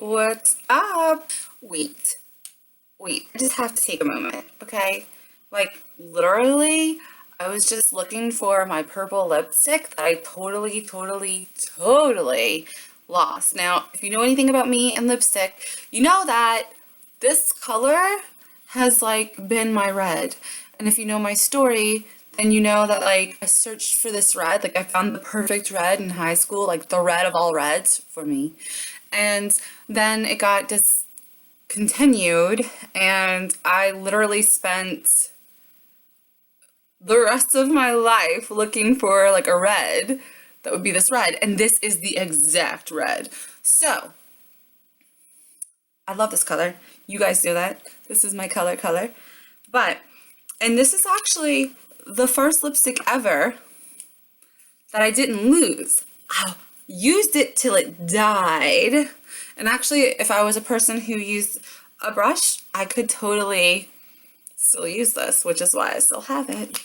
What's up? Wait, I just have to take a moment, okay? Like, literally, I was just looking for my purple lipstick that I totally lost. Now, if you know anything about me and lipstick, you know that this color has like been my red. And if you know my story, then you know that like I searched for this red, like I found the perfect red in high school, like the red of all reds for me. And then it got discontinued, and I literally spent the rest of my life looking for like a red that would be this red, and this is the exact red. So, I love this color. You guys know that. This is my color. But, and this is actually the first lipstick ever that I didn't lose. I used it till it died. And actually, if I was a person who used a brush, I could totally still use this, which is why I still have it.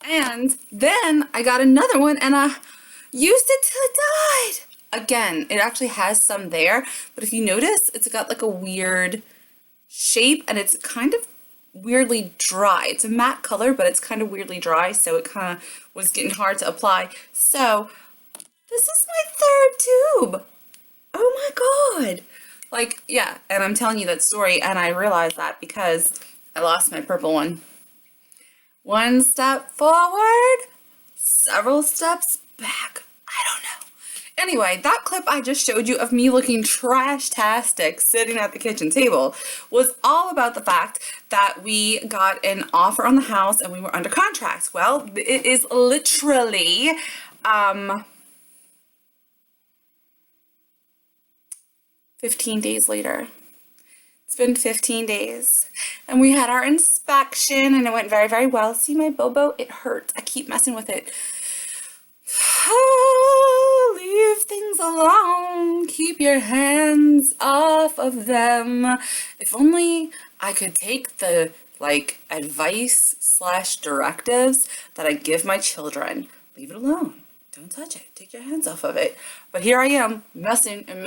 And then I got another one and I used it till it died. Again, it actually has some there, but if you notice, it's got like a weird shape and it's kind of weirdly dry. It's a matte color, but it's kind of weirdly dry, so it kind of was getting hard to apply. So this is my third tube. Oh my God. Like, yeah, and I'm telling you that story, and I realized that because I lost my purple one. One step forward, several steps back. I don't know. Anyway, that clip I just showed you of me looking trash-tastic sitting at the kitchen table was all about the fact that we got an offer on the house and we were under contract. Well, it is literally 15 days later. It's been 15 days. And we had our inspection and it went very, very well. See my Bobo? It hurts. I keep messing with it. Oh, leave things alone. Keep your hands off of them. If only I could take the like advice slash directives that I give my children. Leave it alone. Don't touch it. Take your hands off of it. But here I am messing, and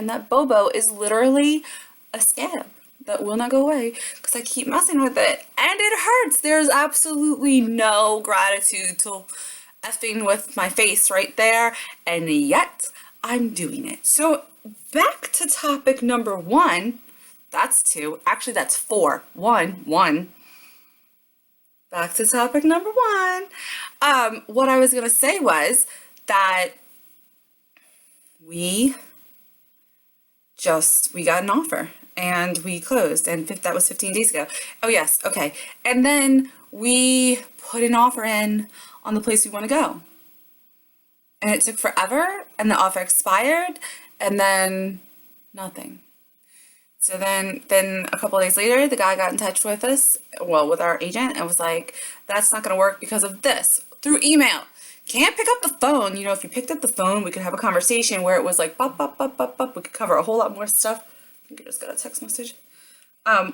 that Bobo is literally a scab that will not go away because I keep messing with it and it hurts. There's absolutely no gratitude to effing with my face right there, and yet I'm doing it. So back to topic number one. That's two. Actually, that's four. One. Back to topic number one. What I was gonna say was that we got an offer and we closed, and that was 15 days ago. Oh yes, okay. And then we put an offer in on the place we want to go. And it took forever, and the offer expired, and then nothing. So then a couple days later, the guy got in touch with us, well, with our agent, and was like, that's not going to work because of this, through email. Can't pick up the phone. You know, if you picked up the phone, we could have a conversation where it was like, bop. We could cover a whole lot more stuff. I think I just got a text message.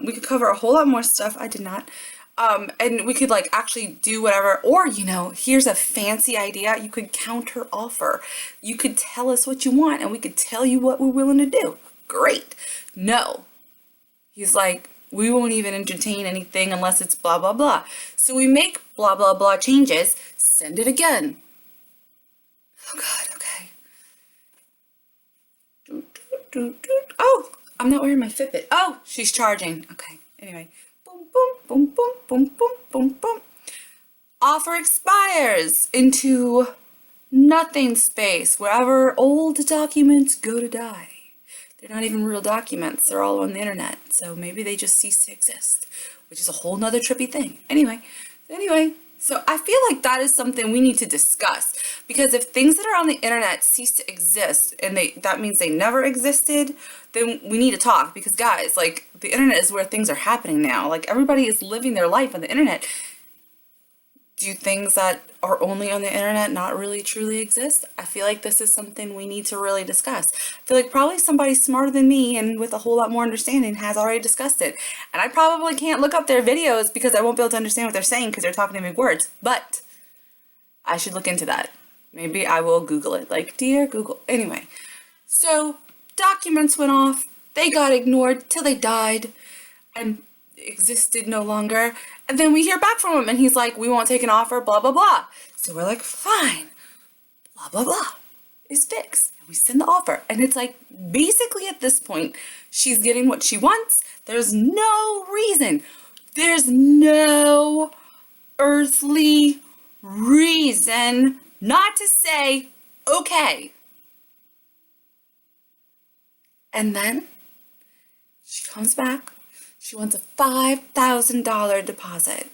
We could cover a whole lot more stuff. I did not. And we could like actually do whatever, or, you know, here's a fancy idea. You could counter offer. You could tell us what you want and we could tell you what we're willing to do. Great. No. He's like, we won't even entertain anything unless it's blah, blah, blah. So we make blah, blah, blah changes, send it again. Oh God, okay. Oh, I'm not wearing my Fitbit. Oh, she's charging. Okay, anyway. Boom. Offer expires into nothing space, wherever old documents go to die. They're not even real documents. They're all on the internet. So maybe they just cease to exist, which is a whole nother trippy thing. Anyway, so I feel like that is something we need to discuss, because if things that are on the internet cease to exist and that means they never existed, then we need to talk, because guys, like, the internet is where things are happening now. Like, everybody is living their life on the internet. Do things that are only on the internet not really truly exist? I feel like this is something we need to really discuss. I feel like probably somebody smarter than me and with a whole lot more understanding has already discussed it. And I probably can't look up their videos because I won't be able to understand what they're saying because they're talking in big words. But I should look into that. Maybe I will Google it. Like, dear Google. Anyway, so documents went off, they got ignored till they died and existed no longer. And then we hear back from him and he's like, we won't take an offer, blah, blah, blah. So we're like, fine, blah, blah, blah. It's fixed. And we send the offer. And it's like, basically at this point, she's getting what she wants. There's no reason. There's no earthly reason not to say, okay. And then she comes back. She wants a $5,000 deposit.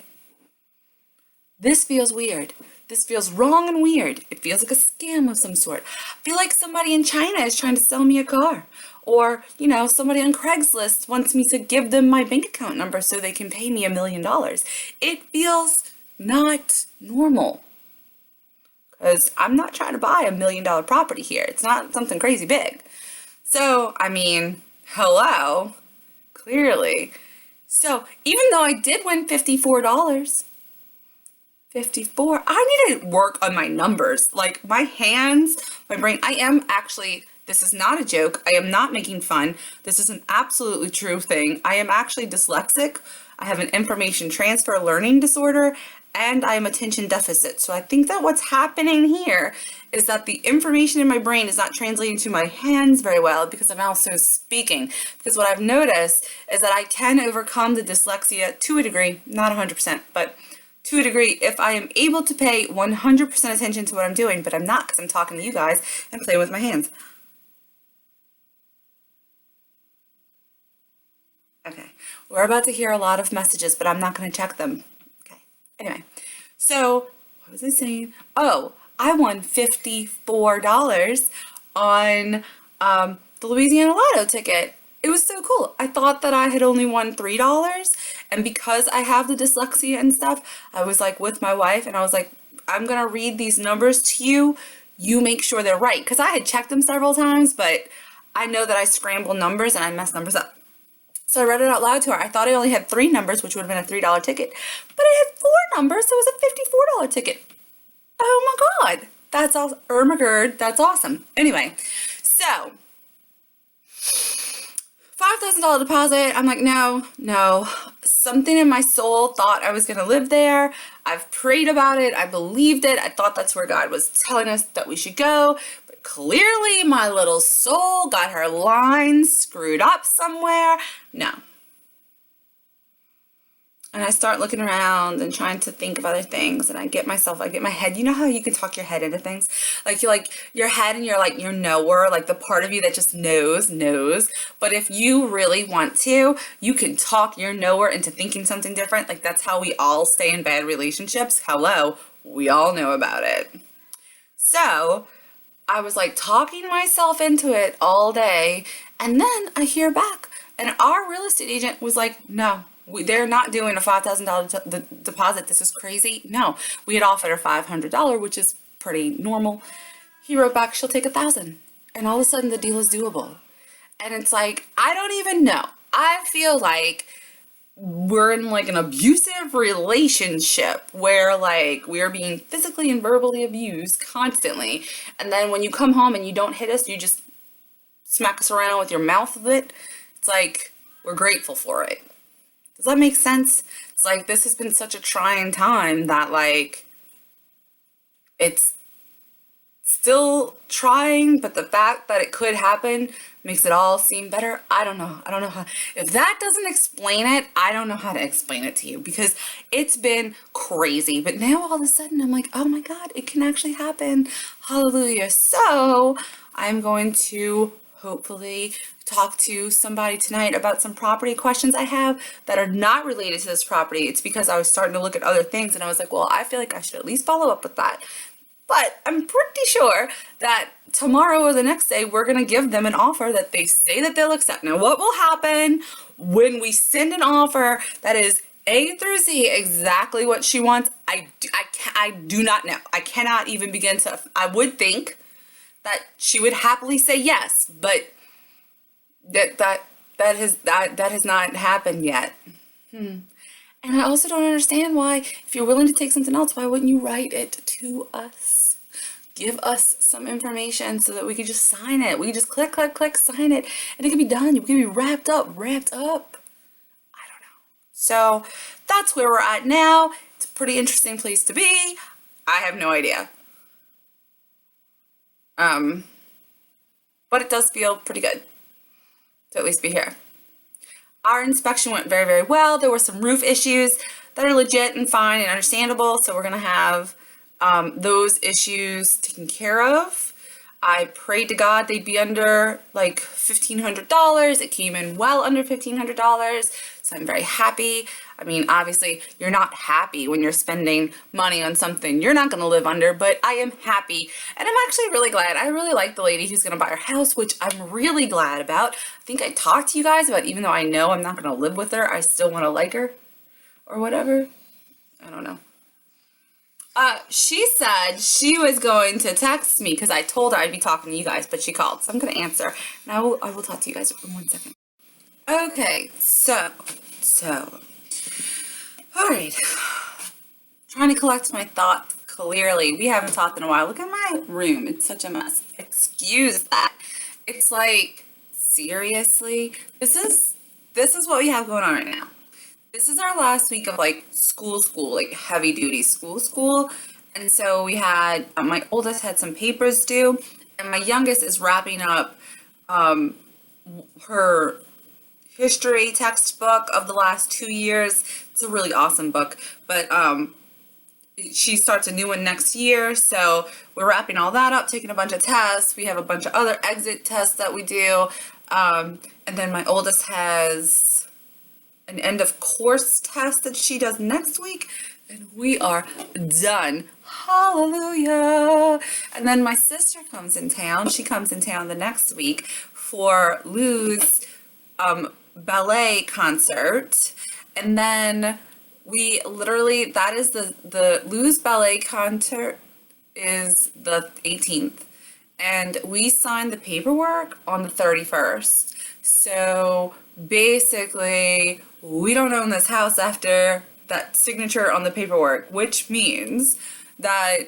This feels weird. This feels wrong and weird. It feels like a scam of some sort. I feel like somebody in China is trying to sell me a car. Or, somebody on Craigslist wants me to give them my bank account number so they can pay me $1 million. It feels not normal. Because I'm not trying to buy $1 million property here. It's not something crazy big. So, hello, clearly. So, even though I did win $54, I need to work on my numbers. Like, my hands, my brain, this is not a joke. I am not making fun. This is an absolutely true thing. I am actually dyslexic. I have an information transfer learning disorder, and I am attention deficit. So I think that what's happening here is that the information in my brain is not translating to my hands very well because I'm also speaking. Because what I've noticed is that I can overcome the dyslexia to a degree, not 100%, but to a degree if I am able to pay 100% attention to what I'm doing, but I'm not because I'm talking to you guys and playing with my hands. Okay, we're about to hear a lot of messages, but I'm not going to check them. Okay, anyway, so what was I saying? Oh, I won $54 on the Louisiana Lotto ticket. It was so cool. I thought that I had only won $3, and because I have the dyslexia and stuff, I was like with my wife, and I was like, I'm going to read these numbers to you. You make sure they're right, because I had checked them several times, but I know that I scramble numbers and I mess numbers up. So I read it out loud to her. I thought I only had 3 numbers, which would have been a $3 ticket. But I had 4 numbers, so it was a $54 ticket. Oh my God. That's awesome. Ermagerd, that's awesome. Anyway, so $5,000 deposit. I'm like, no. Something in my soul thought I was going to live there. I've prayed about it. I believed it. I thought that's where God was telling us that we should go. Clearly, my little soul got her lines screwed up somewhere. No. And I start looking around and trying to think of other things, and I get my head. You know how you can talk your head into things? Like you like your head and you're like your knower, like the part of you that just knows. But if you really want to, you can talk your knower into thinking something different. Like that's how we all stay in bad relationships. Hello, we all know about it. So I was like talking myself into it all day, and then I hear back, and our real estate agent was like, no, they're not doing a $5,000 deposit. This is crazy. No, we had offered a $500, which is pretty normal. He wrote back, she'll take $1,000, and all of a sudden the deal is doable. And it's like, I don't even know. I feel like we're in like an abusive relationship where like we're being physically and verbally abused constantly, and then when you come home and you don't hit us, you just smack us around with your mouth with it. It's like we're grateful for it. Does that make sense? It's like this has been such a trying time that like it's still trying, but the fact that it could happen makes it all seem better. I don't know how. If that doesn't explain it, I don't know how to explain it to you because it's been crazy. But now all of a sudden I'm like, oh my God, it can actually happen. Hallelujah. So I'm going to hopefully talk to somebody tonight about some property questions I have that are not related to this property. It's because I was starting to look at other things and I was like, well, I feel like I should at least follow up with that. But I'm pretty sure that tomorrow or the next day, we're going to give them an offer that they say that they'll accept. Now, what will happen when we send an offer that is A through Z exactly what she wants? I do not know. I cannot even begin to. I would think that she would happily say yes, but that has not happened yet. And I also don't understand why, if you're willing to take something else, why wouldn't you write it to us? give us some information so that we could just sign it. We could just click, click, click, sign it, and it could be done. We could be wrapped up, wrapped up. I don't know. So that's where we're at now. It's a pretty interesting place to be. I have no idea. But it does feel pretty good to at least be here. Our inspection went very, very well. There were some roof issues that are legit and fine and understandable, so we're gonna have those issues taken care of. I prayed to God they'd be under like $1,500. It came in well under $1,500, so I'm very happy. I mean, obviously, you're not happy when you're spending money on something you're not going to live under, but I am happy. And I'm actually really glad. I really like the lady who's going to buy our house, which I'm really glad about. I think I talked to you guys about, even though I know I'm not going to live with her, I still want to like her or whatever. I don't know. She said she was going to text me because I told her I'd be talking to you guys, but she called, so I'm going to answer. And I will talk to you guys in 1 second. Okay, so, all right. Trying to collect my thoughts clearly. We haven't talked in a while. Look at my room. It's such a mess. Excuse that. It's like, seriously, this is what we have going on right now. This is our last week of like school, like heavy duty school. And so we had, my oldest had some papers due, and my youngest is wrapping up her history textbook of the last 2 years. It's a really awesome book, but she starts a new one next year, so we're wrapping all that up, taking a bunch of tests. We have a bunch of other exit tests that we do, and then my oldest has an end of course test that she does next week, and we are done. Hallelujah. And then my sister comes in town. She comes in town the next week for Lou's ballet concert. And then we literally, that is the Lou's ballet concert is the 18th. And we signed the paperwork on the 31st. So basically, we don't own this house after that signature on the paperwork, which means that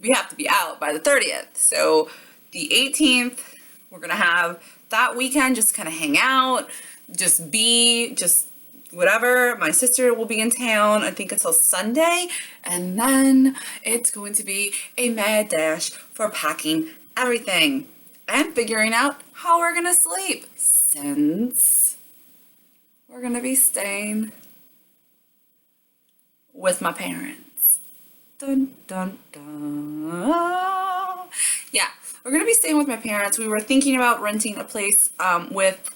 we have to be out by the 30th. So the 18th, we're going to have that weekend, just kind of hang out, just whatever. My sister will be in town, I think, until Sunday. And then it's going to be a mad dash for packing everything and figuring out how we're going to sleep, since we're going to be staying with my parents. Dun, dun, dun. Yeah, we're going to be staying with my parents. We were thinking about renting a place with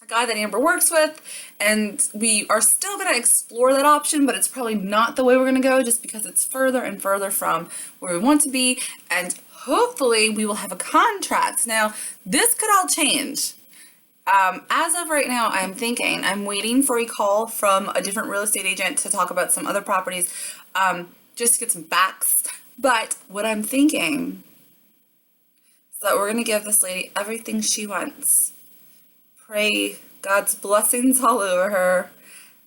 a guy that Amber works with, and we are still going to explore that option, but it's probably not the way we're going to go, just because it's further and further from where we want to be, and hopefully we will have a contract. Now, this could all change. As of right now, I'm waiting for a call from a different real estate agent to talk about some other properties, just to get some facts. But what I'm thinking is that we're going to give this lady everything she wants. Pray God's blessings all over her,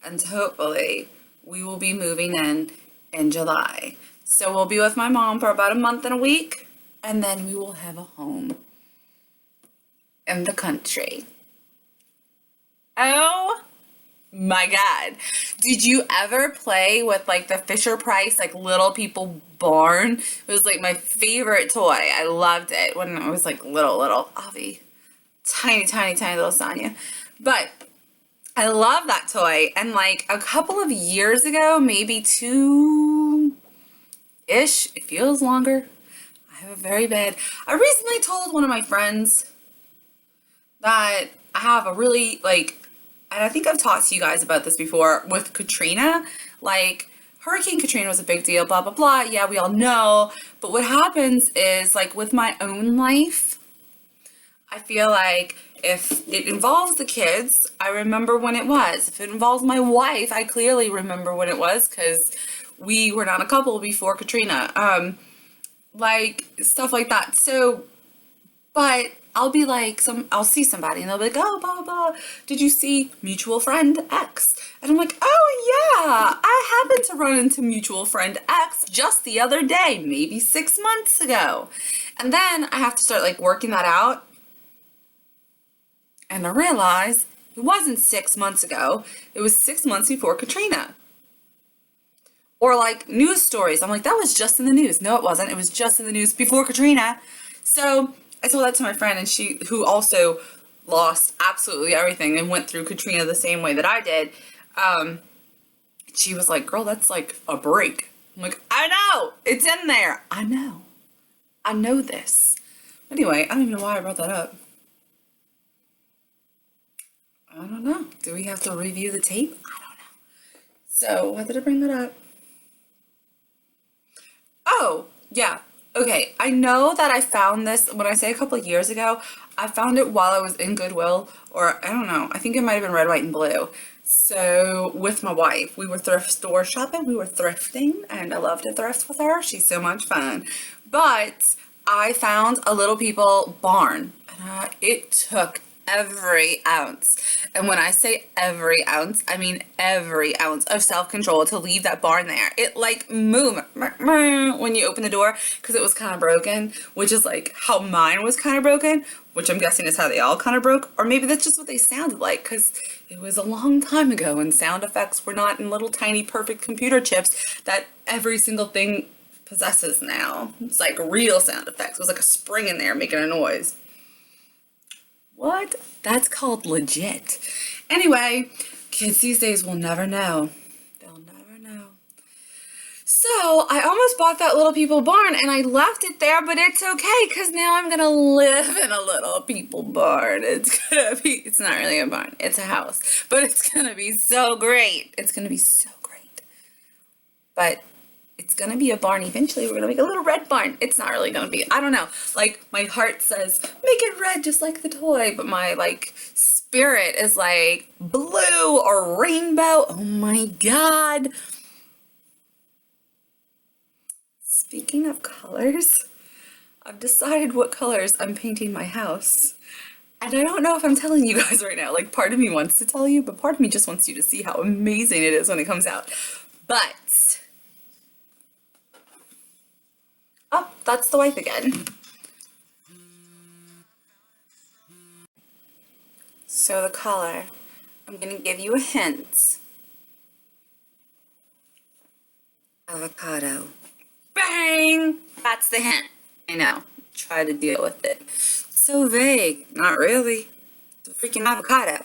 and hopefully we will be moving in July. So we'll be with my mom for about a month and a week, and then we will have a home in the country. Oh my God. Did you ever play with like the Fisher Price, like Little People Born? It was like my favorite toy. I loved it when I was like little Avi. Tiny little Sonia. But I love that toy. And like a couple of years ago, maybe 2-ish, it feels longer. I have a very bad, I recently told one of my friends that I have a really like, and I think I've talked to you guys about this before with Katrina, like Hurricane Katrina was a big deal, blah, blah, blah. Yeah, we all know. But what happens is like with my own life, I feel like if it involves the kids, I remember when it was. If it involves my wife, I clearly remember when it was, because we were not a couple before Katrina. Like stuff like that. So, but I'll be like, I'll see somebody and they'll be like, oh, blah, blah, blah. Did you see mutual friend X? And I'm like, oh yeah, I happened to run into mutual friend X just the other day, maybe 6 months ago. And then I have to start like working that out. And I realize it wasn't 6 months ago. It was 6 months before Katrina. Or like news stories. I'm like, that was just in the news. No, it wasn't. It was just in the news before Katrina. So I told that to my friend, and who also lost absolutely everything and went through Katrina the same way that I did. She was like, girl, that's like a break. I'm like, I know, it's in there. I know this. Anyway, I don't even know why I brought that up. I don't know. Do we have to review the tape? I don't know. So why did I bring that up? Oh, yeah. Okay, I know that I found this, when I say a couple of years ago, I found it while I was in Goodwill, or I don't know, I think it might have been Red, White, and Blue. So with my wife, we were thrift store shopping, we were thrifting, and I love to thrift with her. She's so much fun. But I found a Little People barn, and it took every ounce. And when I say every ounce, I mean every ounce of self-control to leave that barn there. It like moved when you open the door because it was kind of broken, which is like how mine was kind of broken, which I'm guessing is how they all kind of broke. Or maybe that's just what they sounded like because it was a long time ago and sound effects were not in little tiny perfect computer chips that every single thing possesses now. It's like real sound effects. It was like a spring in there making a noise. What? That's called legit. Anyway, kids these days will never know. They'll never know. So I almost bought that Little People barn and I left it there, but it's okay because now I'm gonna live in a Little People barn. It's not really a barn, it's a house, but it's gonna be so great. It's gonna be so great. But it's gonna be a barn eventually. We're gonna make a little red barn. It's not really gonna be, I don't know. Like my heart says, make it red just like the toy, but my like spirit is like blue or rainbow. Oh my God. Speaking of colors, I've decided what colors I'm painting my house. And I don't know if I'm telling you guys right now. Like part of me wants to tell you, but part of me just wants you to see how amazing it is when it comes out. But oh, that's the wife again. So the color, I'm gonna give you a hint. Avocado. Bang! That's the hint. I know. Try to deal with it. So vague. Not really. It's a freaking avocado.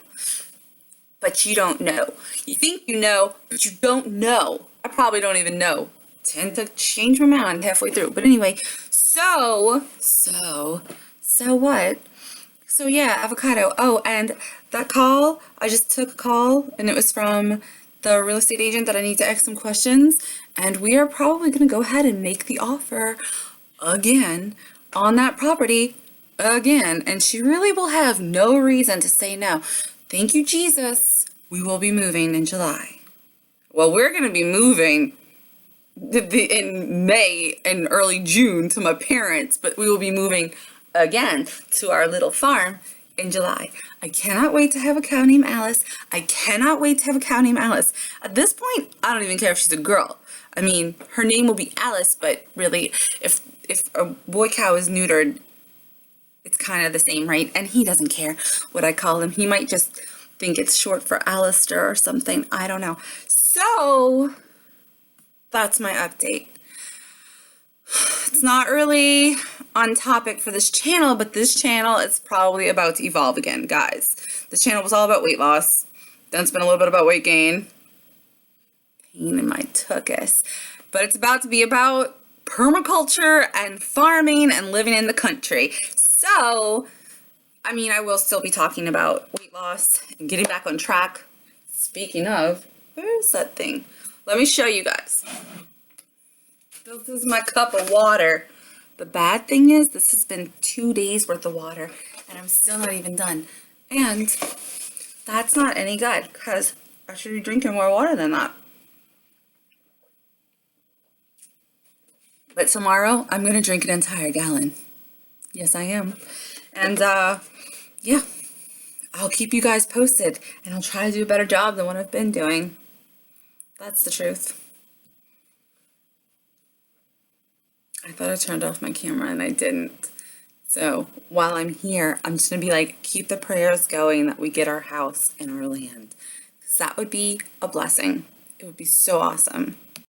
But you don't know. You think you know, but you don't know. I probably don't even know. Tend to change my mind halfway through. But anyway, so what? So yeah, avocado. Oh, and that call, I just took a call and it was from the real estate agent that I need to ask some questions. And we are probably going to go ahead and make the offer again on that property again. And she really will have no reason to say no. Thank you, Jesus. We will be moving in July. Well, we're going to be moving in May and early June to my parents, but we will be moving again to our little farm in July. I cannot wait to have a cow named Alice. I cannot wait to have a cow named Alice. At this point, I don't even care if she's a girl. I mean, her name will be Alice, but really, if a boy cow is neutered, it's kind of the same, right? And he doesn't care what I call him. He might just think it's short for Alistair or something. I don't know. So that's my update. It's not really on topic for this channel, but this channel is probably about to evolve again, guys. This channel was all about weight loss. Then it's been a little bit about weight gain. Pain in my tuchus. But it's about to be about permaculture and farming and living in the country. So, I mean, I will still be talking about weight loss and getting back on track. Speaking of, where's that thing? Let me show you guys. This is my cup of water. The bad thing is this has been 2 days worth of water and I'm still not even done. And that's not any good because I should be drinking more water than that. But tomorrow I'm going to drink an entire gallon. Yes, I am. And yeah, I'll keep you guys posted, and I'll try to do a better job than what I've been doing. That's the truth. I thought I turned off my camera and I didn't. So while I'm here, I'm just gonna be like, keep the prayers going that we get our house and our land. Because that would be a blessing. It would be so awesome.